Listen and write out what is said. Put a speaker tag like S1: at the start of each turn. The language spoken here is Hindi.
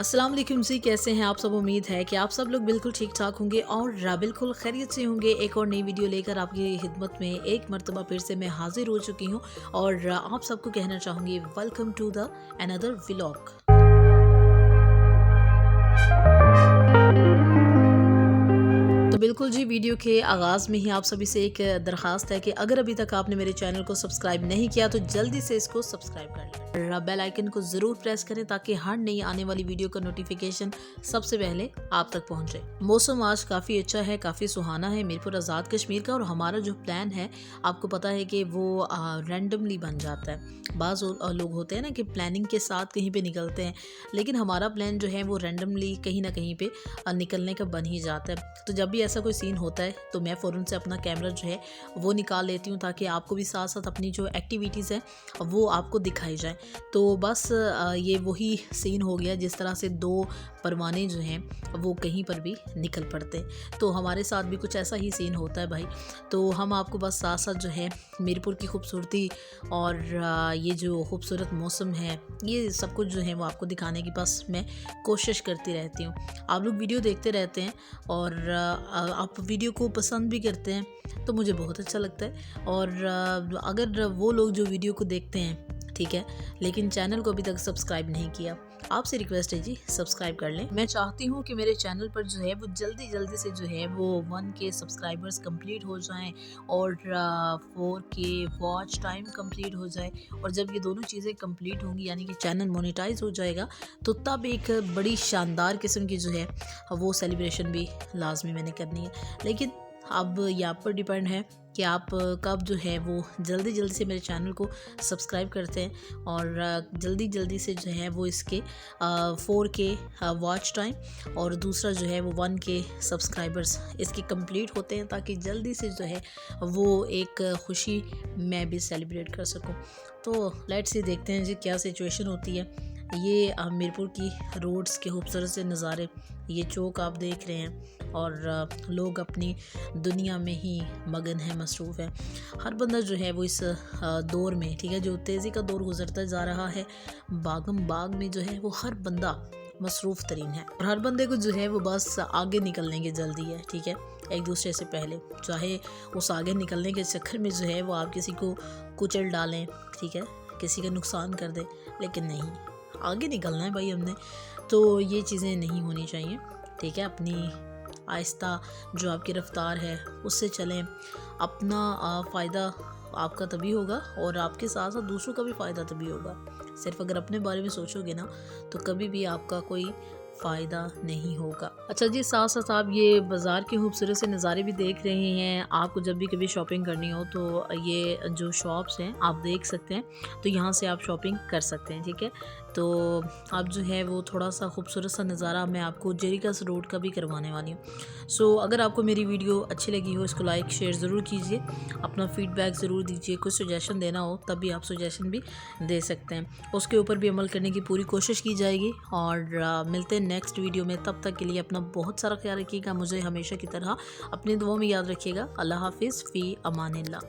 S1: अस्सलाम वालेकुम जी, कैसे हैं आप सब। उम्मीद है कि आप सब लोग बिल्कुल ठीक ठाक होंगे और बिल्कुल खैरियत से होंगे। एक और नई वीडियो लेकर आपकी खिदमत में एक मरतबा फिर से मैं हाजिर हो चुकी हूं और आप सबको कहना चाहूँगी welcome to the another vlog. तो बिल्कुल जी, वीडियो के आगाज़ में ही आप सभी से एक दरख्वास्त है कि अगर अभी तक आपने मेरे चैनल को सब्सक्राइब नहीं किया तो जल्दी से इसको सब्सक्राइब कर लें और बेल आइकन को ज़रूर प्रेस करें ताकि हर नई आने वाली वीडियो का नोटिफिकेशन सबसे पहले आप तक पहुंचे। मौसम आज काफ़ी अच्छा है, काफ़ी सुहाना है मीरपुर आज़ाद कश्मीर का। और हमारा जो प्लान है आपको पता है कि वो रैंडमली बन जाता है। बाज़ लोग होते हैं ना कि प्लानिंग के साथ कहीं पे निकलते हैं, लेकिन हमारा प्लान जो है वो रैंडमली कहीं ना कहीं पे निकलने का बन ही जाता है। तो जब भी ऐसा कोई सीन होता है तो मैं फ़ौरन से अपना कैमरा जो है वो निकाल लेती हूँ ताकि आपको भी साथ साथ अपनी जो एक्टिविटीज़ है वो आपको दिखाई जाए। तो बस ये वही सीन हो गया जिस तरह से दो परवाने जो हैं वो कहीं पर भी निकल पड़ते। तो हमारे साथ भी कुछ ऐसा ही सीन होता है भाई। तो हम आपको बस साथ साथ जो है मीरपुर की खूबसूरती और ये जो खूबसूरत मौसम है ये सब कुछ जो है वो आपको दिखाने की बस मैं कोशिश करती रहती हूँ। आप लोग वीडियो देखते रहते हैं और आप वीडियो को पसंद भी करते हैं तो मुझे बहुत अच्छा लगता है। और अगर वो लोग जो वीडियो को देखते हैं ठीक है लेकिन चैनल को अभी तक सब्सक्राइब नहीं किया, आपसे रिक्वेस्ट है जी सब्सक्राइब कर लें। मैं चाहती हूँ कि मेरे चैनल पर जो है वो जल्दी से जो है वो 1K सब्सक्राइबर्स कंप्लीट हो जाएं और 4K वॉच टाइम कंप्लीट हो जाए। और जब ये दोनों चीज़ें कंप्लीट होंगी यानी कि चैनल मोनेटाइज हो जाएगा तो तब एक बड़ी शानदार किस्म की जो है वो सेलिब्रेशन भी लाजमी मैंने करनी है। लेकिन अब ये आप पर डिपेंड है कि आप कब जो है वो जल्दी से मेरे चैनल को सब्सक्राइब करते हैं और जल्दी से जो है वो इसके 4K वॉच टाइम और दूसरा जो है वो 1K सब्सक्राइबर्स इसके कंप्लीट होते हैं ताकि जल्दी से जो है वो एक खुशी मैं भी सेलिब्रेट कर सकूं। तो लेट्स सी देखते हैं जी क्या सिचुएशन होती है। ये मीरपुर की रोड्स के खूबसूरत से नज़ारे, ये चौक आप देख रहे हैं और लोग अपनी दुनिया में ही मगन है, मसरूफ़ है। हर बंदा जो है वो इस दौर में ठीक है जो तेज़ी का दौर गुजरता जा रहा है, भागम भाग में जो है वो हर बंदा मसरूफ़ तरीन है और हर बंदे को जो है वो बस आगे निकलने की जल्दी है ठीक है एक दूसरे से पहले। चाहे उस आगे निकलने के चक्कर में जो है वो आप किसी को कुचल डालें ठीक है, किसी का नुकसान कर दें, लेकिन नहीं, आगे निकलना है भाई हमने। तो ये चीज़ें नहीं होनी चाहिए ठीक है। अपनी आहिस्ता जो आपकी रफ्तार है उससे चलें। अपना फ़ायदा आपका तभी होगा और आपके साथ साथ दूसरों का भी फ़ायदा तभी होगा। सिर्फ अगर अपने बारे में सोचोगे ना तो कभी भी आपका कोई फ़ायदा नहीं होगा। अच्छा जी, साथ साथ आप ये बाज़ार के खूबसूरत से नज़ारे भी देख रहे हैं। आपको जब भी कभी शॉपिंग करनी हो तो ये जो शॉप्स हैं आप देख सकते हैं, तो यहाँ से आप शॉपिंग कर सकते हैं ठीक है। तो अब जो है वो थोड़ा सा खूबसूरत सा नज़ारा मैं आपको जेरिकस रोड का भी करवाने वाली हूँ। सो अगर आपको मेरी वीडियो अच्छी लगी हो इसको लाइक शेयर ज़रूर कीजिए, अपना फ़ीडबैक ज़रूर दीजिए। कुछ सजेशन देना हो तब भी आप सजेशन भी दे सकते हैं, उसके ऊपर भी अमल करने की पूरी कोशिश की जाएगी। और मिलते हैं नेक्स्ट वीडियो में, तब तक के लिए अपना बहुत सारा ख्याल रखिएगा। मुझे हमेशा की तरह अपनी दुआओं में याद रखिएगा। अल्लाह हाफिज़, फ़ी अमानिल्लाह।